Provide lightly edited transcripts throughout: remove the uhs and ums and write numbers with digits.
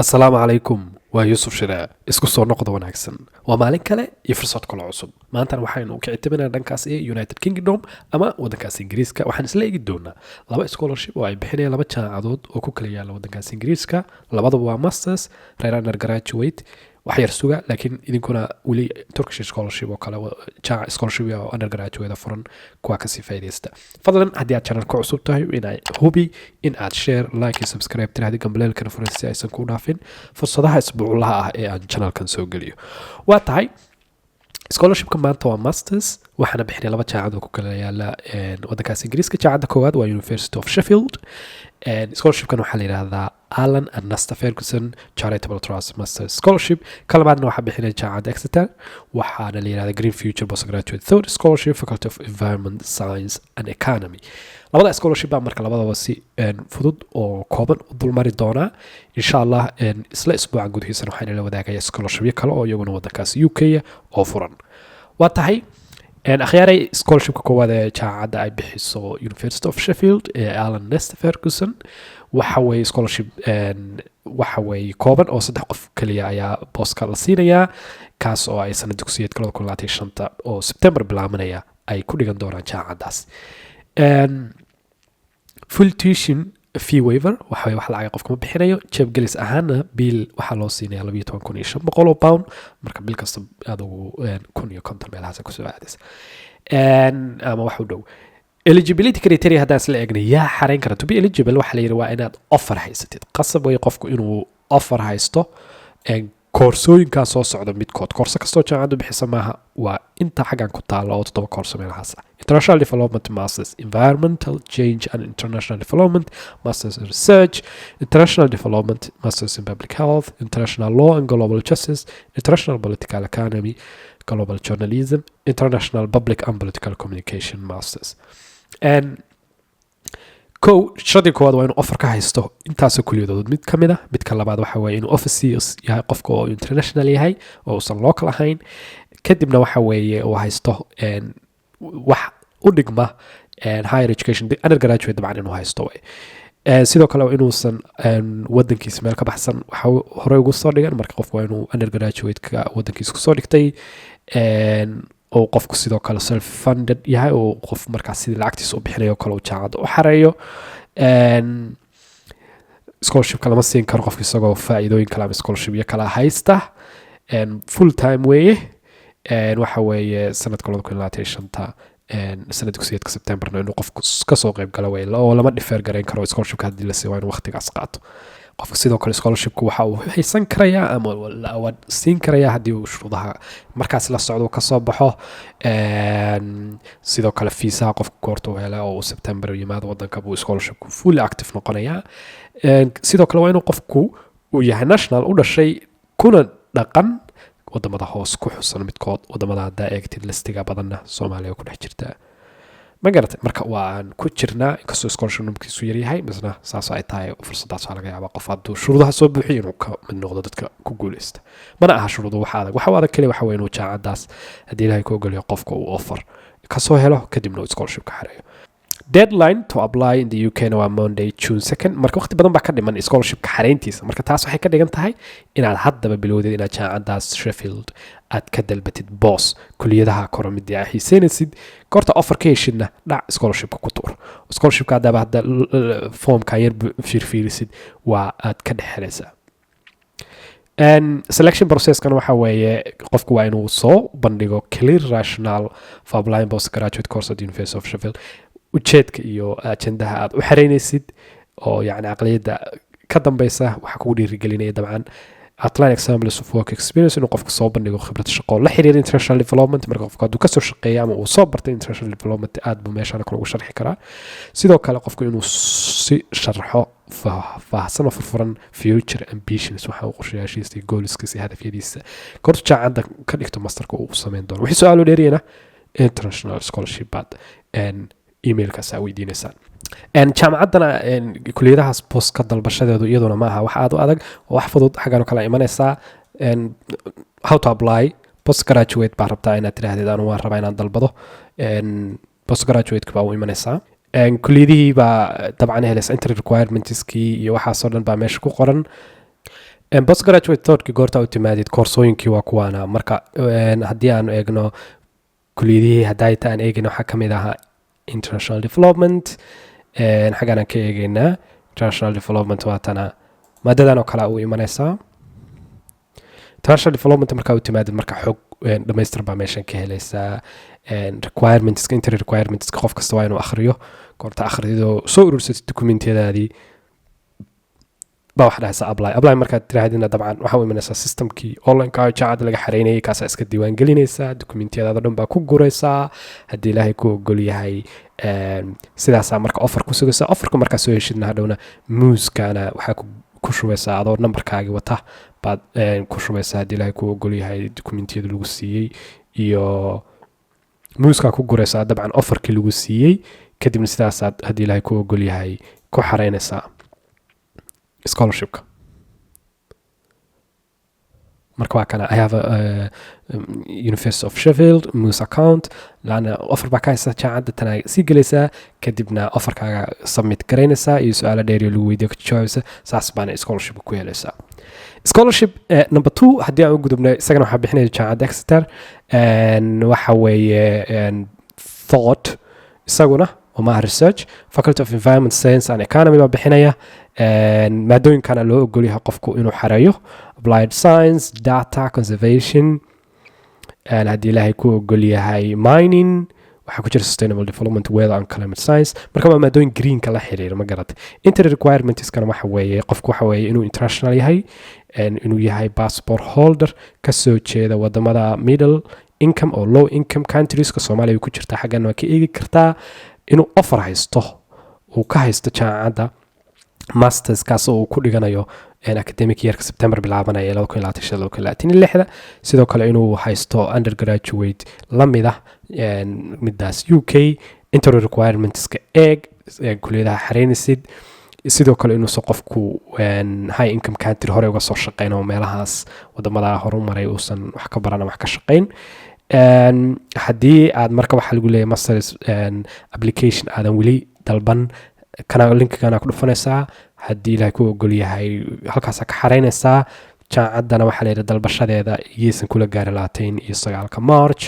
asalaamu calaykum waa yuusuf shiree isku soo noqda wanaagsan waa maalin kale iyo fursad kale cusub maantana waxaynu ka ictiminaa dhankaas ee united kingdom ama waddankaas ingiriiska waxaan isla eegi doonaa laba scholarship oo ay bixinayaan laba jaamacadood oo ku kala yaala waddankaas ingiriiska labadaba waa masters reer undergraduate wax yar suga laakiin idinkuna weli turkish scholarship oo kale scholarship oo undergraduate furan kuwa kasii faa'iideysta fadlan haddii aad channelka cusub tahay inay hubi in aad share like iyo subscribe tiraahdi gambaleelkana furan si aysan ku dhaafin fursadaha isbuuclaha ah ee aan channelkan soo geliyo waa tahay scholarshipka maanta waa masters waxaana bixinay laba jaamacad oo ku kala yaala waddankaas ingiriiska jaamacadda koowaad waa University of Sheffield scholarshipkan waxaa la yidhaahdaa Alan and Nasta Ferguson Charitable Trust Master Scholarship kalabaadna waxaa bixinay jaamacadda Exeter waxaana la yidhahdaa Green Future Postgraduate Third Scholarship Faculty of Environment Science and Economy labada scholarship baa marka labadaba si fudud oo kooban u dulmari doonaa insha allah isla isbuuca gudihiisana waxaana la wadaagaya scholarshipyo kale oo iyaguna waddankaas UK oo furan waa tahay akhyaaray scholarshipka koowaad ee jaamacadda ay bixiso University of Sheffield ee Alan Nesta Ferguson waxa weeye scholarship waxa weeye kooban oo 3 qof kaliya ayaa booska la siinayaa kaas oo ay sanad dugsiyeedka 2025 oo September bilaabanaya ay ku dhigan doonaan jaamacaddaas full tuition fee waiver waxa wax lacag qofka ma bixinayo jeeb gelis ahaana biil waxa loo siinaya 12,500 pound marka bil kasta aad ugu 1,050 meelahaas ku soo aadaysa ama wax u dhow eligibility criteria haddaan isla eegna yaa xarayn kara to be eligible waxa la yiri waa inaad offer haysatid qasab way qofku inuu offer haysto koorsooyinkaa soo socda midkood koorso kastoo jaamacaddu bixisa maaha waa inta xaggan ku taalla oo 7 koorso meelahaas ah international development masters environmental change and international development masters in research international development masters in public health international law and global justice international political economy global journalism international public and political communication masters and shadii koowaad waa inuu offer ka haysto intaasoo kuliyadood mid ka mid ah midka labaad waxa weeye inuu office yahay qofka oo international yahay oo uusan local ahayn kadibna waxa weeye uu haysto wax u dhigma higher education undergraduate dabcan inuu haysto sidoo kale inuusan waddankiisa meel ka baxsan waxa hore ugu soo dhigan marka qofku waa inuu undergraduate-ka waddankiisa kusoo dhigtay oo qofku sidoo kale self funded yahay oo qof markaas sidii lacagtiisa u bixinayo kale uu jaamacadda u xareeyo scholarshipka lama siin karo qofka isagoo faa'iidooyin kale ama scholarshipyo kale haysta full time weeye waxa weeye sanadka 2025 sanad dugsiyeedka Septemberna inuu qofku ka soo qayb galo weeye oo lama defer gareyn karo scholarshipka haddii la siiyo waa inuu waqtigaas qaato qofka sidoo kale scholarshipku waxa uu haysan karayaa ama la siin karayaa haddii uu shuruudaha markaas la socdo ka soo baxo sidoo kale fiisaha qofku goorta uu helay oo September yimaado waddanka buu scholarshipku fully active noqonayaa sidoo kale waa inuu qofku uu yahay national u dhashay kuna dhaqan wadamada hoos ku xusan midkood wadamada hadda eegtid listiga badanna Soomaaliya ku dhex jirta ma garatay marka waan ku jirnaa inkastoo scholarship numkiisu yar yahay misna saas ay tahay fursadaas waxaa laga yaabaa qof hadduu shuruudaha soo buuxiyo inuu ka mid noqdo dadka ku guuleysta mana aha shuruudu waxa adag kaliya waxa weeye inuu jaamacaddaas haddii ilaahay ku ogoliyo qofka uu offer ka soo helo kadibna uu scholarship ka xareeyo deadline to apply in the UK waa Monday June 2nd marka waqti badan baa ka dhiman scholarshipka xareyntiisa marka taas waxay ka dhigan tahay inaad haddaba bilowdid inaad jaamacaddaas Sheffield aad ka dalbatid boss kuliyadaha koramidii ay xiiseynaysid korta offer ka heshidna dhac scholarshipka ku tuur scholarshipka haddaba hadda formka yar fiirfiirisid waa aad ka dhexelaysaa selection process-kan waxa weeye qofku waa inuu soo bandhigo clear rational for applying postgraduate course at University of Sheffield ujeedka iyo ajendaha aad u xareynaysid oo yacni aqliyadda ka dambeysa waxa kugu dhiirigelinaya dabcan outline examples of work experience inuu qofku soo bandhigo khibrad shaqo la xiriira international development marka qofku hadduu kasoo shaqeeya ama uu soo bartay international development aad buu meeshaan kale ugu sharxi karaa sidoo kale qofku inuu si sharxo faahfaahsan oo furfuran future ambitions waxa uu qorshayaashiisa iyo goalskiisa iyo hadafyadiisa goorta jaamacadda ka dhigto masterka uu sameyn doono wixii su-aalo dheeriyana international scholarship baad emailkaas aa weydiinaysaan jaamacaddana kuliyadahaas booska dalbashadeedu iyaduna maaha wax aad u adag oo wax fudud xaggan kala imanaysaa how to apply postgraduate baa rabtaa inaad tidhaahdid anu waan rabaa inaan dalbado postgraduate baa u imanaysaa kuliyadihii baa dabcan helaysa entry requirementskii iyo waxaasoo dhan baa meesha ku qoran postgraduate thoughtki goorta u timaadid koorsooyinkii waa kuwaana marka haddii aan eegno kuliyadihii hadayta aan eegayno waxaa kamid ahaa international development xaggaan aan ka eegaynaa international development waatana maadadan oo kale u imanaysaa international development markaa u timaadid marka xog dhamaystir baa meeshan ka helaysaa requirementska entry requirementska qof kasta waa inuu akhriyo goorta akhridoo soo urursatid dokumentiyadaadii baa wax dhahaysa apply markaad tirahdina dabcan waxaa u imanaysaa systemkii online-ka jaacada laga xareynayay kaasaa iska diiwaan gelinaysaa dokumentiyadaada dhan baa ku guraysaa haddii ilaahay ku ogol yahay sidaasaa marka offer ku sugaysaa offerka markaa soo heshidna hadhowna muuskana waxaa ku shubaysaa adoo nambarkaagii wata baad ku shubaysaa haddii ilaahay ku ogol yahay dokumentiyada lagu siiyey iyo muuskaa ku guraysaa dabcan offerkii lagu siiyey kadibna sidaasaad haddii ilaahay ku ogol yahay ku xareynaysaa scholarshipka marka waa kana I have a University of Sheffield Moose account laana offer baa ka haysa jaacadda tana sii gelaysaa kadibna offerkaaga submit garaynaysaa iyo su-aalo dheeriyo lagu weydiyo ka jawaabaysa saas baana scholarship ku helaysaa scholarship number 2 haddii aan u gudubnay isagana waxaa bixinaya jaacadda Exeter waxa weeye thought isaguna وما research faculty of environment science and economy baa bixinaya maadooyinkana loo ogol yahay qofku inuu xareeyo applied science data conservation haddii ilaahay ku ogol yahay mining waxaa ku jira sustainable development weather and climate science marka waa maadooyin greenka la xiriira ma garatay entry requirementskana waxa weeye qofku waxa weeye inuu international yahay inuu yahay passport holder ka soo jeeda wadamada middle income or low income countrieska Soomaaliya ku jirta xaggan waa ka eegi kartaa inuu offer haysto uu ka haysto jaamacadda masters kaas oo uu ku dhiganayo academic yearka September bilaabanaya 2026 sidoo kale inuu haysto undergraduate lamida midaas UK entry requirementska kuliyadaha xareynisid sidoo kale inuu soo qofku high income country hore uga soo shaqeynayo meelahaas wadamada horumaray uusan wax ka baran wax ka shaqeyn haddii aad marka waxa lagu leeyahay masters application aadan weli dalban kana linkigana ku dhufanaysaa haddii ilaahay ku ogol yahay halkaas ka xareynaysaa jaamacaddana waxa la yiraahdaa dalbashadeeda iyaysan kula gaari 29 March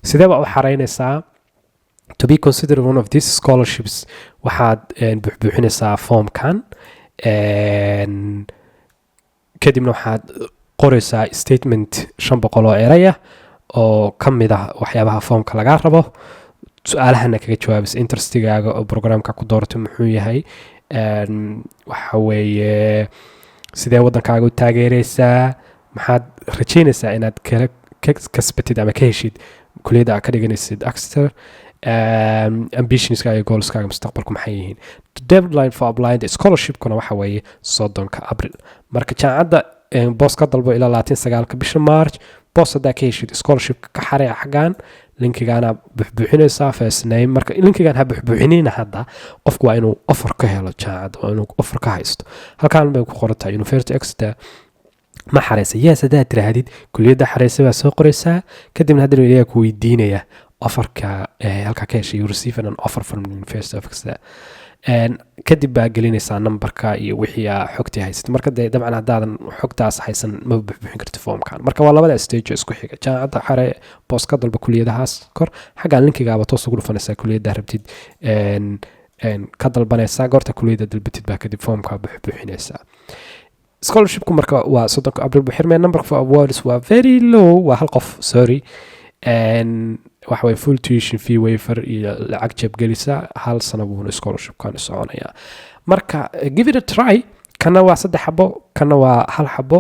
sidee baa u xareynaysaa to be considered one of these scholarships waxaad buuxinaysaa formkan kadibna waxaad qoraysaa statement 500 oo eraya oo kamid ah waxyaabaha formka laga rabo su'aalahana kaga jawaabaysa interestigaaga oo programka ku doorato muxuu yahay waxa weeye sidee wadankaaga u taageeraysaa maxaad rajaynaysaa inaad kasbatid ama ka heshid kuliyadda ka dhiganaysid Exeter ambitionska iyo goalskaaga mustaqbalku maxay yihiin deadline for applying the scholarship kuna waxa weeye 30 April marka jaamacadda boos ka dalbo ilaa 29 bisha March boos hadaa ka heshid scholarship ka xarey xagaan linkigana buuxinaysaa first name marka linkigan ha buuxinina hadda qofku waa inuu offer ka helo jaamacad oo inuu offer ka haysto halkaan bay ku qorantaa University Exeter ma xareysa yes hadaa tirahdid kuliyadda xareysa waa soo qoraysaa kadibna hadda ilaahay ku weydiinaya offerka halka ka heshay you receive an offer from the University of Exeter kadib baa gelinaysaa numberka iyo wixii xogtii haysatay marka dabcan hadaadan xogtaas haysan ma buuxin kartid formkan marka waa labada stage isku xiga jaamacadda xare boos ka dalba kuliyadahaas kor xaga linkigaaba toos ugu dhufanaysaa kuliyadda rabtid ka dalbanaysaa goorta kuliyadda dalbatid baa kadib formka buuxinaysaa scholarshipku marka waa 30 April buuxirmay number for awards waa very low waa hal qof sorry waxa way full tuition fee waiver iyo lacag jab gelisa hal sano buu scholarship kan soconaya marka give it a try kana waa 3 xabo kana waa hal xabo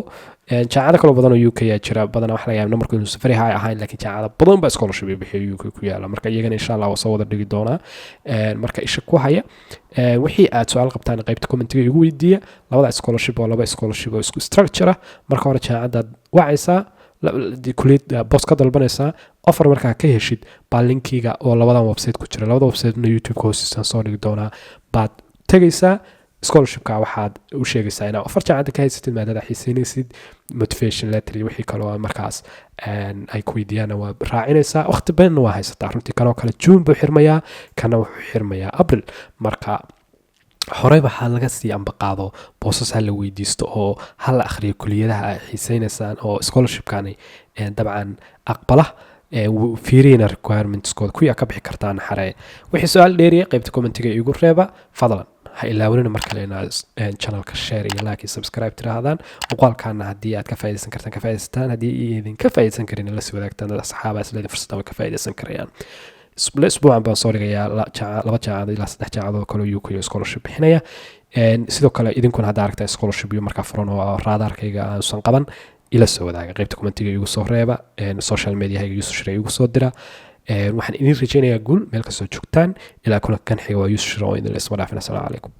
jaamacado kale badan oo UK ah jira badan wax laga yaabo numberku inuu safari hay ahayn laakiin jaamacado badan baa scholarship bixiyo UK ku yaala marka iyagana insha Allah soo wada dhigi doona marka isha ku haya wixii aad su'aal qabtaan qaybta commentiga igu weydiiya labada scholarship oo laba scholarship oo isku structure marka hore jaamacadda wacaysa kuliyadda boos ka dalbanaysaa offer markaa ka heshid baa linkiga oo labadan website ku jira labada website na YouTube hoostiisa soo dhigi doona baad tagaysaa scholarshipka waxaad u sheegaysaa inaad offer jaamacadda ka haysatid maadada xiisaynaysid motivation letter iyo wixii kale oo markaas ay ku weydiiyaan waa raacinaysaa waqti badan waa haysataa runtii kanoo kale June buu xirmayaa kana wuxuu xirmayaa April marka horey waxaa laga sii ambaqaado boosas ha la weydiisto oo ha la akhriyo kuliyadaha ay xiiseynaysaan oo scholarshipkani dabcan aqbala fiiriyana requirementskooda kuyaa ka bixi kartaan xaree wixii su-aal dheeriya qaybta commentiga igu reeba fadlan ha ilaawanina markale inaad channelka share iyo like iyo subscribe tiraahdaan muuqaalkaana haddii aad ka faaidaysan kartaan ka faaidaystaan haddii idin ka faaiidaysan karin la sii wadaagtaan dad asxaaba isleedin fursaddan way ka faa'idaysan karayaan isbuucan baan soo dhigayaa 2 jaacado ilaa 3 jaacadoo kale UK scholarship bixinaya sidoo kale idinkuna hadda aragtaa scholarship iyo markaa furan oo raadaarkayga aansan qaban ila soo wadaaga qaybta commentiga igu soo reeba social mediahayga Yusuf Shire igu soo dira waxaan idin rajaynayaa guul meel kastoo joogtaan ilaa kuna kan xiga waa Yusuf Shire oo idin la isma dhaafin. Assalaamu calaykum.